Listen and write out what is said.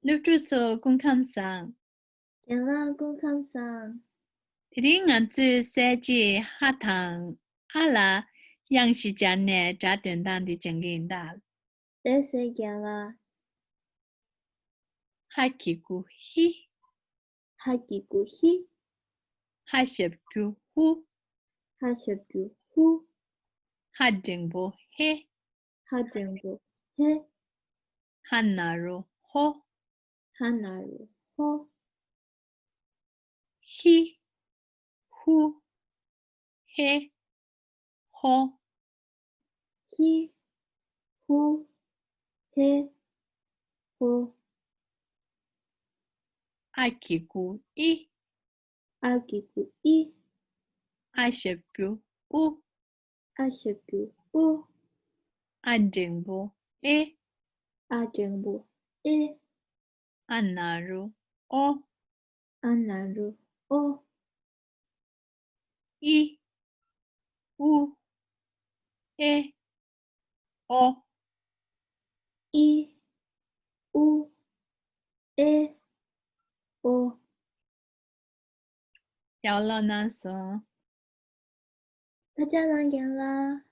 누트소 공감상. 양아 공감상. 드링안츠 세지 하탕 알라 양시자네 자된단디 정긴다. Dese 양아 하키구 히 하기구 히 하십구 후 하셔규 후 하정보 해 하정보 해 한나로 호 하나로 호 히 후 해 호 히 후 해 호 아키구 이 아기구 이 하십구 우 아셔규 우 안정보 에 아정보 에 한나로 오 아나로 오 이 우 에 오 이 우 에 오 要了难说。大家能点啦。